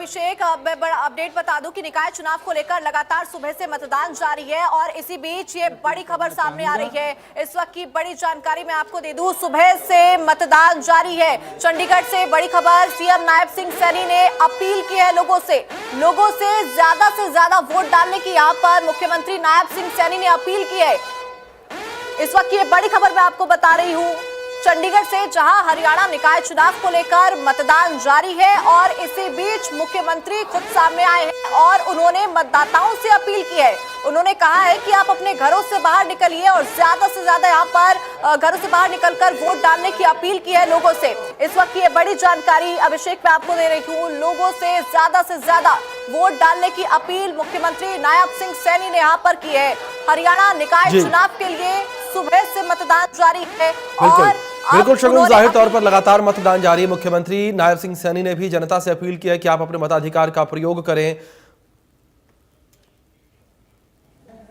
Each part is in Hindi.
अभिषेक, मैं बड़ा अपडेट बता दूं कि निकाय चुनाव को लेकर लगातार सुबह से मतदान जारी है और इसी बीच ये बड़ी खबर सामने आ रही है। इस वक्त की बड़ी जानकारी मैं आपको दे दूं, सुबह से मतदान जारी है। चंडीगढ़ से बड़ी खबर, सीएम नायब सिंह सैनी ने अपील की है लोगों से ज्यादा वोट डालने की। यहाँ पर मुख्यमंत्री नायब सिंह सैनी ने अपील की है। इस वक्त की ये बड़ी खबर मैं आपको बता रही हूँ चंडीगढ़ से, जहां हरियाणा निकाय चुनाव को लेकर मतदान जारी है और इसी बीच मुख्यमंत्री खुद सामने आए हैं और उन्होंने मतदाताओं से अपील की है। उन्होंने कहा है कि आप अपने घरों से बाहर निकलिए और ज्यादा से ज्यादा यहाँ पर घरों से बाहर निकलकर वोट डालने की अपील की है लोगों से। इस वक्त की ये बड़ी जानकारी अभिषेक मैं आपको दे रही हूँ। लोगों से ज्यादा वोट डालने की अपील मुख्यमंत्री नायब सिंह सैनी ने यहाँ पर की है। हरियाणा निकाय चुनाव के लिए सुबह से मतदान जारी है और बिल्कुल शगुन, जाहिर तौर पर लगातार मतदान जारी है। मुख्यमंत्री नायब सिंह सैनी ने भी जनता से अपील की है कि आप अपने मताधिकार का प्रयोग करें।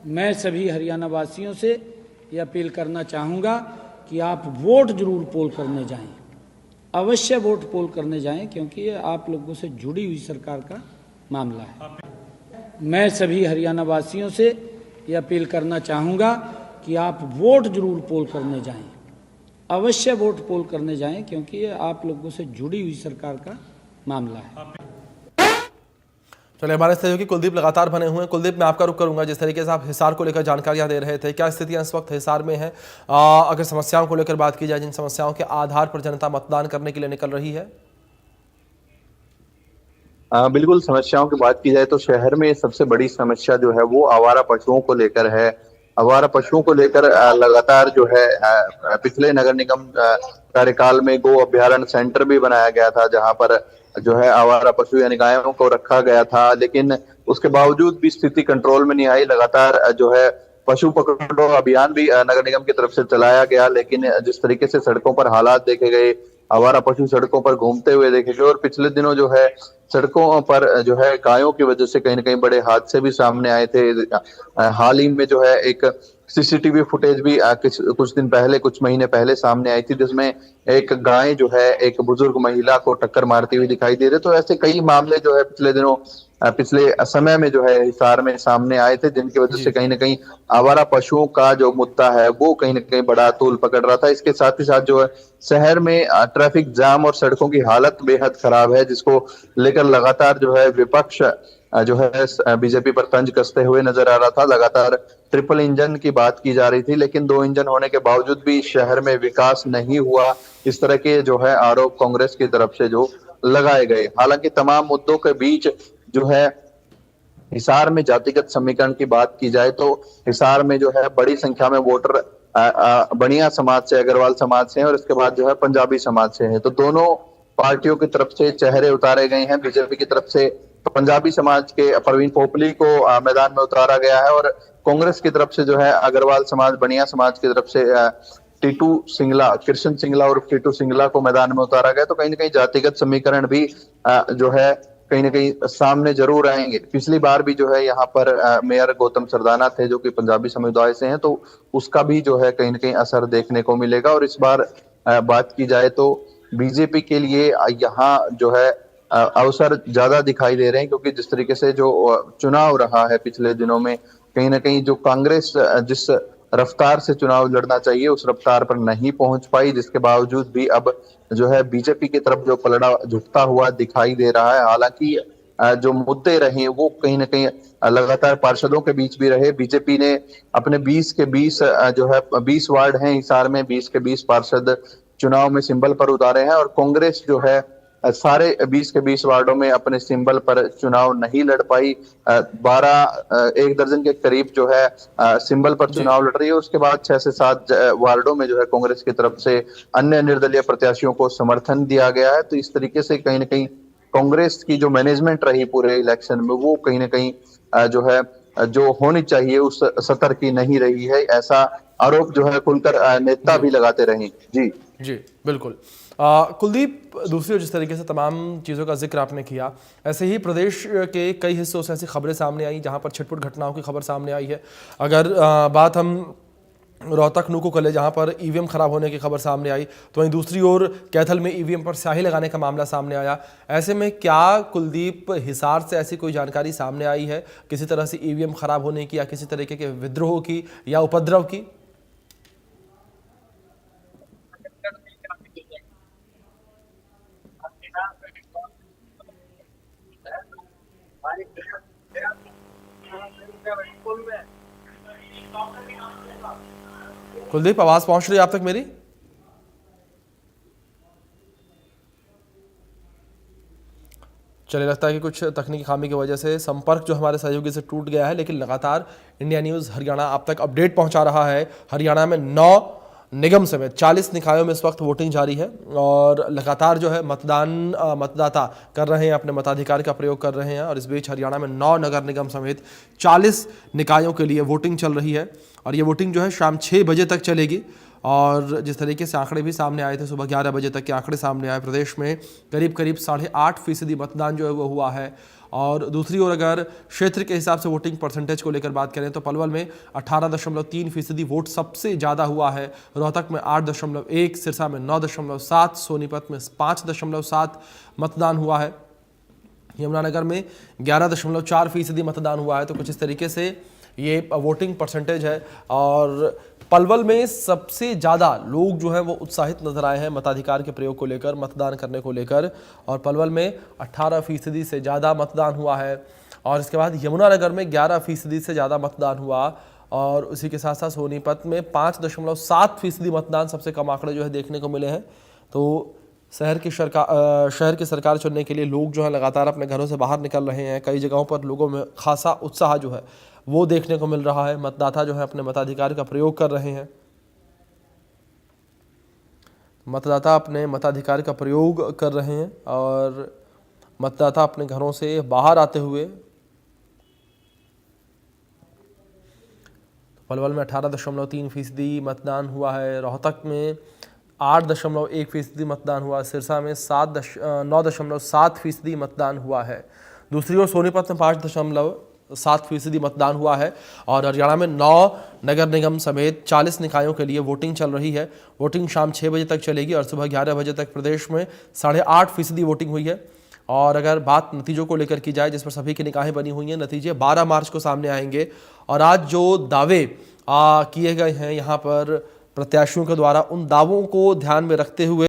मैं सभी हरियाणा वासियों से यह अपील करना चाहूँगा कि आप वोट जरूर पोल करने जाएं, अवश्य वोट पोल करने जाएं, क्योंकि ये आप लोगों से जुड़ी हुई सरकार का मामला है। मैं सभी हरियाणा वासियों से यह अपील करना चाहूँगा कि आप वोट जरूर पोल करने जाएं, अवश्य वोट पोल करने जाएं, क्योंकि ये आप लोगों से जुड़ी हुई सरकार का मामला है। चलिए, हमारे सहयोगी कुलदीप लगातार बने हुए हैं। कुलदीप, मैं आपका रुख करूंगा। जिस तरीके से आप हिसार को लेकर जानकारियां दे रहे थे, क्या स्थितियां इस वक्त हिसार में हैं? अगर समस्याओं को लेकर बात की जाए, जिन समस्याओं के आधार पर जनता मतदान करने के लिए निकल रही है। बिल्कुल, समस्याओं की बात की जाए तो शहर में सबसे बड़ी समस्या जो है वो आवारा पशुओं को लेकर है। आवारा पशुओं को लेकर लगातार जो है पिछले नगर निगम कार्यकाल में गो अभ्यारण्य सेंटर भी बनाया गया था, जहां पर जो है आवारा पशु यानी गायों को रखा गया था, लेकिन उसके बावजूद भी स्थिति कंट्रोल में नहीं आई। लगातार जो है पशु पकड़ो अभियान भी नगर निगम की तरफ से चलाया गया, लेकिन जिस तरीके से सड़कों पर हालात देखे गए, आवारा पशु सड़कों पर घूमते हुए देखे गए और पिछले दिनों जो है सड़कों पर जो है गायों की वजह से कहीं न कहीं बड़े हादसे भी सामने आए थे। हाल ही में जो है एक सीसीटीवी फुटेज भी कुछ दिन पहले, कुछ महीने पहले सामने आई थी, जिसमें एक गाय जो है एक बुजुर्ग महिला को टक्कर मारती हुई दिखाई दे रही। तो ऐसे कई मामले जो है पिछले समय में जो है हिसार में सामने आए थे, जिनकी वजह से कहीं न कहीं आवारा पशुओं का जो मुद्दा है वो कहीं न कहीं बड़ा तूल पकड़ रहा था। इसके साथ ही साथ जो है शहर में ट्रैफिक जाम और सड़कों की हालत बेहद खराब है, जिसको लेकर लगातार जो है विपक्ष जो है बीजेपी पर तंज कसते हुए नजर आ रहा था। लगातार ट्रिपल इंजन की बात की जा रही थी, लेकिन 2 इंजन होने के बावजूद भी शहर में विकास नहीं हुआ। इस तरह के जो है आरोप कांग्रेस की तरफ से जो लगाए गए। हालांकि तमाम मुद्दों के बीच जो है हिसार में जातिगत समीकरण की बात की जाए तो हिसार में जो है बड़ी संख्या में वोटर बनिया समाज से, अग्रवाल समाज से हैं और इसके बाद जो है पंजाबी समाज से हैं। तो दोनों पार्टियों की तरफ से चेहरे उतारे गए हैं। बीजेपी की तरफ से पंजाबी समाज के परवीन पोपली को मैदान में उतारा गया है और कांग्रेस की तरफ से जो है अग्रवाल समाज, बनिया समाज की तरफ से टीटू सिंगला, कृष्ण सिंगला और टीटू सिंगला को मैदान में उतारा गया। तो कहीं ना कहीं जातिगत समीकरण भी जो है कहीं ना कहीं सामने जरूर आएंगे। पिछली बार भी जो है यहाँ पर मेयर गौतम सरदाना थे, जो कि पंजाबी समुदाय से हैं, तो उसका भी जो है कहीं ना कहीं असर देखने को मिलेगा। और इस बार बात की जाए तो बीजेपी के लिए यहाँ जो है अवसर ज्यादा दिखाई दे रहे हैं, क्योंकि जिस तरीके से जो चुनाव रहा है पिछले दिनों में, कहीं ना कहीं जो कांग्रेस जिस रफ्तार से चुनाव लड़ना चाहिए उस रफ्तार पर नहीं पहुंच पाई, जिसके बावजूद भी अब जो है बीजेपी की तरफ जो पलड़ा झुकता हुआ दिखाई दे रहा है। हालांकि जो मुद्दे रहे वो कहीं ना कहीं लगातार पार्षदों के बीच भी रहे। बीजेपी ने अपने 20 के 20 जो है 20 वार्ड हैं हिसार में, 20 के 20 पार्षद चुनाव में सिंबल पर उतारे हैं और कांग्रेस जो है सारे 20 के 20 वार्डों में अपने सिंबल पर चुनाव नहीं लड़ पाई। 1 दर्जन के करीब जो है सिंबल पर चुनाव लड़ रही है। उसके बाद 6 से 7 वार्डों में जो है कांग्रेस की तरफ से अन्य निर्दलीय प्रत्याशियों को समर्थन दिया गया है। तो इस तरीके से कहीं ना कहीं कांग्रेस की जो मैनेजमेंट रही पूरे इलेक्शन में वो कहीं ना कहीं जो है जो होनी चाहिए उस सतर की नहीं रही है। ऐसा आरोप जो है खुलकर नेता भी लगाते रहे। जी बिल्कुल। कुलदीप, दूसरी ओर जिस तरीके से तमाम चीज़ों का जिक्र आपने किया, ऐसे ही प्रदेश के कई हिस्सों से ऐसी खबरें सामने आई जहां पर छिटपुट घटनाओं की खबर सामने आई है। अगर बात हम रोहतक नूको कले जहां पर ईवीएम खराब होने की खबर सामने आई, तो वहीं दूसरी ओर कैथल में ईवीएम पर स्याही लगाने का मामला सामने आया। ऐसे में क्या कुलदीप हिसार से ऐसी कोई जानकारी सामने आई है किसी तरह से ईवीएम खराब होने की या किसी तरीके के विद्रोह की या उपद्रव की? कुलदीप, आवाज पहुंच रही है आप तक मेरी? चलिए, लगता है कि कुछ तकनीकी खामी की वजह से संपर्क जो हमारे सहयोगी से टूट गया है, लेकिन लगातार इंडिया न्यूज़ हरियाणा आप तक अपडेट पहुंचा रहा है। हरियाणा में 9 निगम समेत 40 निकायों में इस वक्त वोटिंग जारी है और लगातार जो है मतदाता कर रहे हैं, अपने मताधिकार का प्रयोग कर रहे हैं। और इस बीच हरियाणा में 9 नगर निगम समेत 40 निकायों के लिए वोटिंग चल रही है और ये वोटिंग जो है शाम 6 बजे तक चलेगी। और जिस तरीके से आंकड़े भी सामने आए थे, सुबह 11 बजे तक के आंकड़े सामने आए, प्रदेश में करीब 8.5% मतदान जो है वो हुआ है। और दूसरी ओर अगर क्षेत्र के हिसाब से वोटिंग परसेंटेज को लेकर बात करें तो पलवल में 18.3% वोट सबसे ज़्यादा हुआ है, रोहतक में 8.1, सिरसा में 9.7, सोनीपत में 5.7 मतदान हुआ है, यमुनानगर में 11.4% मतदान हुआ है। तो कुछ इस तरीके से ये वोटिंग परसेंटेज है। और पलवल में सबसे ज़्यादा लोग जो हैं वो उत्साहित नजर आए हैं मताधिकार के प्रयोग को लेकर, मतदान करने को लेकर। और पलवल में 18% से ज़्यादा मतदान हुआ है। और इसके बाद यमुनानगर में 11% से ज़्यादा मतदान हुआ। और उसी के साथ साथ सोनीपत में 5.7% मतदान, सबसे कम आंकड़े जो है देखने को मिले हैं। तो शहर की सरकार चुनने के लिए लोग जो है लगातार अपने घरों से बाहर निकल रहे हैं। कई जगहों पर लोगों में खासा उत्साह जो है वो देखने को मिल रहा है। मतदाता जो है अपने मताधिकार का प्रयोग कर रहे हैं। मतदाता अपने मताधिकार का प्रयोग कर रहे हैं और मतदाता अपने घरों से बाहर आते हुए पलवल में 18.3% मतदान हुआ है, रोहतक में 8.1% मतदान हुआ, सिरसा में 9.7% मतदान हुआ है। दूसरी ओर सोनीपत में 5.7% मतदान हुआ है। और हरियाणा में 9 नगर निगम समेत 40 निकायों के लिए वोटिंग चल रही है। वोटिंग शाम 6 बजे तक चलेगी और सुबह 11 बजे तक प्रदेश में 8.5% वोटिंग हुई है। और अगर बात नतीजों को लेकर की जाए, जिस पर सभी की निगाहें बनी हुई हैं, नतीजे 12 मार्च को सामने आएंगे। और आज जो दावे किए गए हैं यहाँ पर प्रत्याशियों के द्वारा, उन दावों को ध्यान में रखते हुए